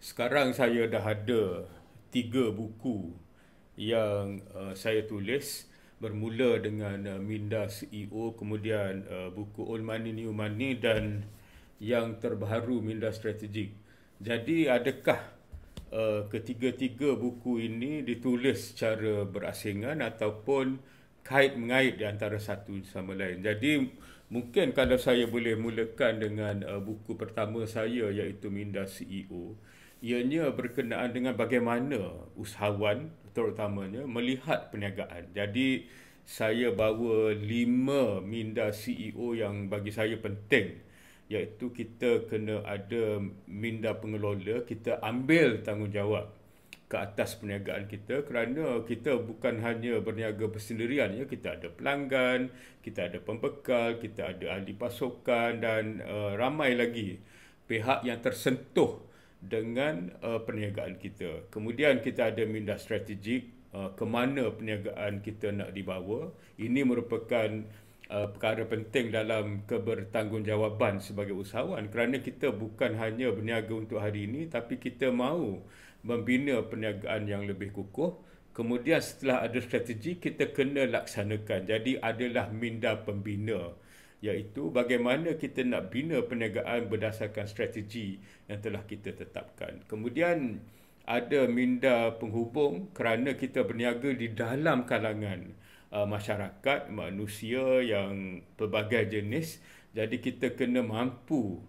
Sekarang saya dah ada 3 buku yang saya tulis, bermula dengan Minda CEO, kemudian buku Old Money New Money, dan yang terbaru Minda Strategik. Jadi adakah ketiga-tiga buku ini ditulis secara berasingan ataupun kait-mengait di antara satu sama lain? Jadi mungkin kalau saya boleh mulakan dengan buku pertama saya, iaitu Minda CEO. Ianya berkenaan dengan bagaimana usahawan terutamanya melihat perniagaan. Jadi saya bawa 5 minda CEO yang bagi saya penting, iaitu kita kena ada minda pengelola, kita ambil tanggungjawab ke atas perniagaan kita, kerana kita bukan hanya berniaga bersendirian, ya, kita ada pelanggan, kita ada pembekal, kita ada ahli pasokan, dan ramai lagi pihak yang tersentuh dengan perniagaan kita. Kemudian kita ada minda strategik, ke mana perniagaan kita nak dibawa. Ini merupakan perkara penting dalam kebertanggungjawabkan sebagai usahawan, kerana kita bukan hanya berniaga untuk hari ini, tapi kita mahu membina perniagaan yang lebih kukuh. Kemudian setelah ada strategi, kita kena laksanakan. Jadi adalah minda pembina, iaitu bagaimana kita nak bina perniagaan berdasarkan strategi yang telah kita tetapkan. Kemudian ada minda penghubung, kerana kita berniaga di dalam kalangan masyarakat, manusia yang pelbagai jenis. Jadi kita kena mampu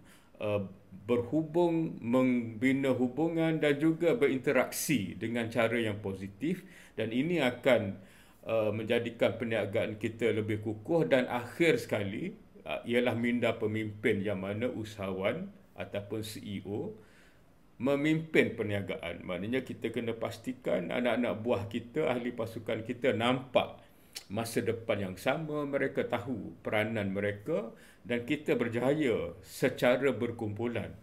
berhubung, membina hubungan dan juga berinteraksi dengan cara yang positif, dan ini akan menjadikan perniagaan kita lebih kukuh. Dan akhir sekali ialah minda pemimpin, yang mana usahawan ataupun CEO memimpin perniagaan. Maknanya kita kena pastikan anak-anak buah kita, ahli pasukan kita nampak masa depan yang sama, mereka tahu peranan mereka, dan kita berjaya secara berkumpulan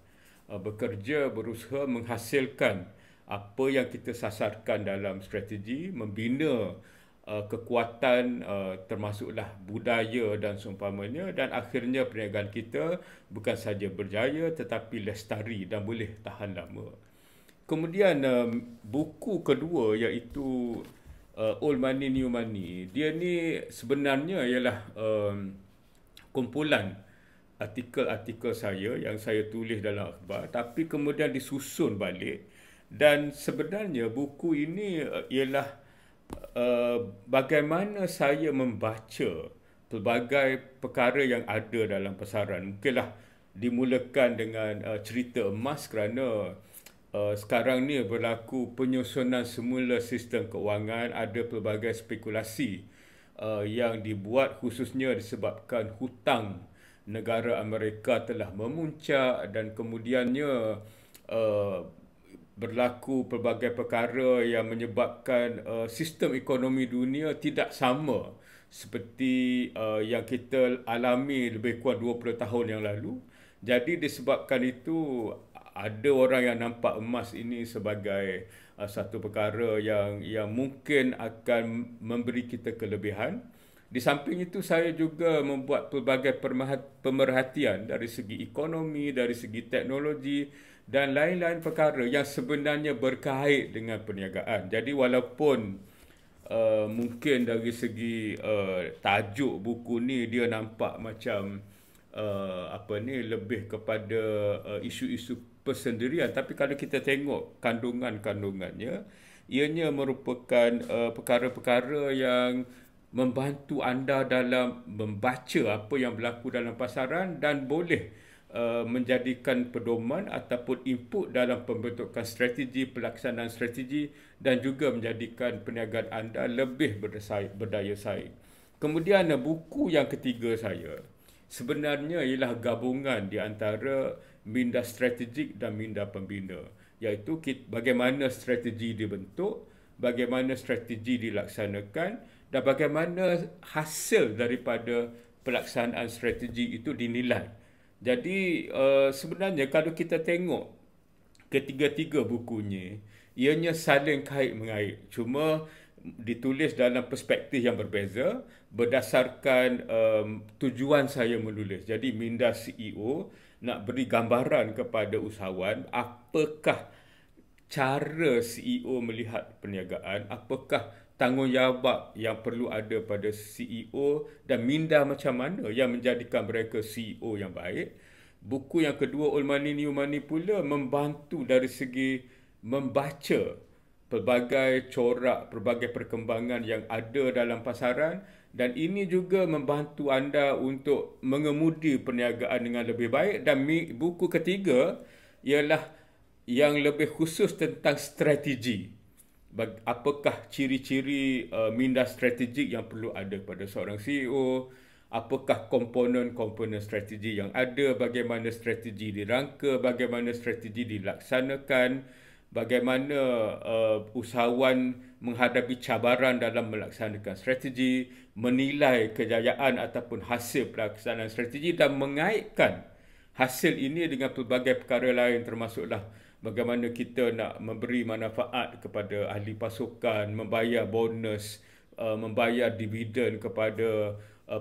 bekerja, berusaha menghasilkan apa yang kita sasarkan dalam strategi, membina kekuatan termasuklah budaya dan seumpamanya, dan akhirnya perniagaan kita bukan saja berjaya tetapi lestari dan boleh tahan lama. Kemudian buku kedua, iaitu Old Money New Money. Dia ni sebenarnya ialah kumpulan artikel-artikel saya yang saya tulis dalam akhbar, tapi kemudian disusun balik. Dan sebenarnya buku ini ialah bagaimana saya membaca pelbagai perkara yang ada dalam pasaran. Mungkinlah dimulakan dengan cerita emas, kerana sekarang ni berlaku penyusunan semula sistem keuangan, ada pelbagai spekulasi yang dibuat, khususnya disebabkan hutang negara Amerika telah memuncak, dan kemudiannya berlaku pelbagai perkara yang menyebabkan sistem ekonomi dunia tidak sama seperti yang kita alami lebih kurang 20 tahun yang lalu. Jadi disebabkan itu, ada orang yang nampak emas ini sebagai satu perkara yang mungkin akan memberi kita kelebihan. Di samping itu, saya juga membuat pelbagai pemerhatian dari segi ekonomi, dari segi teknologi, dan lain-lain perkara yang sebenarnya berkait dengan perniagaan. Jadi walaupun mungkin dari segi tajuk buku ni dia nampak macam lebih kepada isu-isu persendirian, tapi kalau kita tengok kandungan-kandungannya, ianya merupakan perkara-perkara yang membantu anda dalam membaca apa yang berlaku dalam pasaran, dan boleh menjadikan pedoman ataupun input dalam pembentukan strategi, pelaksanaan strategi, dan juga menjadikan perniagaan anda lebih berdaya saing. Kemudian buku yang ketiga saya sebenarnya ialah gabungan di antara minda strategik dan minda pembina, iaitu bagaimana strategi dibentuk, bagaimana strategi dilaksanakan, dan bagaimana hasil daripada pelaksanaan strategi itu dinilai. Jadi sebenarnya kalau kita tengok ketiga-tiga bukunya, ianya saling kait-mengait, cuma ditulis dalam perspektif yang berbeza berdasarkan tujuan saya menulis. Jadi minda CEO nak beri gambaran kepada usahawan apakah cara CEO melihat perniagaan, apakah tanggungjawab yang perlu ada pada CEO dan minda macam mana yang menjadikan mereka CEO yang baik. Buku yang kedua, Old Money New Money pula membantu dari segi membaca pelbagai corak, pelbagai perkembangan yang ada dalam pasaran, dan ini juga membantu anda untuk mengemudi perniagaan dengan lebih baik. Dan buku ketiga ialah yang lebih khusus tentang strategi. Apakah ciri-ciri minda strategik yang perlu ada pada seorang CEO, apakah komponen-komponen strategi yang ada, bagaimana strategi dirangka, bagaimana strategi dilaksanakan, bagaimana usahawan menghadapi cabaran dalam melaksanakan strategi, menilai kejayaan ataupun hasil pelaksanaan strategi dan mengaitkan hasil ini dengan pelbagai perkara lain, termasuklah bagaimana kita nak memberi manfaat kepada ahli pasukan, membayar bonus, membayar dividen kepada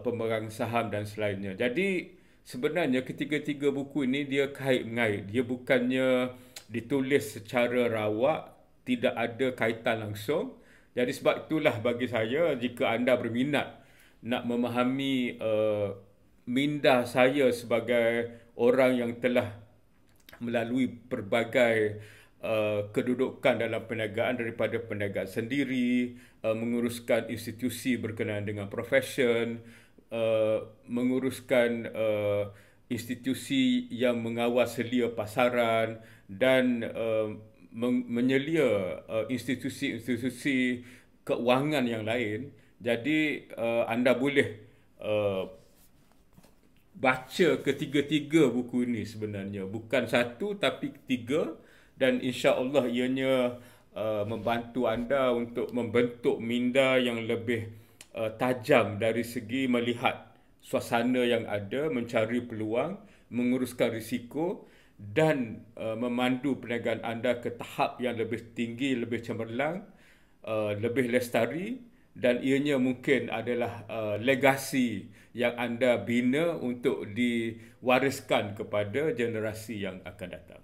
pemegang saham dan selainnya. Jadi sebenarnya ketiga-tiga buku ini dia kait-mengait. Dia bukannya ditulis secara rawak, tidak ada kaitan langsung. Jadi sebab itulah bagi saya, jika anda berminat nak memahami minda saya sebagai orang yang telah melalui pelbagai kedudukan dalam perniagaan, daripada perniagaan sendiri, menguruskan institusi berkenaan dengan profesion, menguruskan institusi yang mengawal selia pasaran, dan menyelia institusi-institusi keuangan yang lain. Jadi anda boleh baca ketiga-tiga buku ini sebenarnya. Bukan satu tapi tiga, dan insya-Allah ianya membantu anda untuk membentuk minda yang lebih tajam dari segi melihat suasana yang ada, mencari peluang, menguruskan risiko, dan memandu perniagaan anda ke tahap yang lebih tinggi, lebih cemerlang, lebih lestari, dan ianya mungkin adalah legasi yang anda bina untuk diwariskan kepada generasi yang akan datang.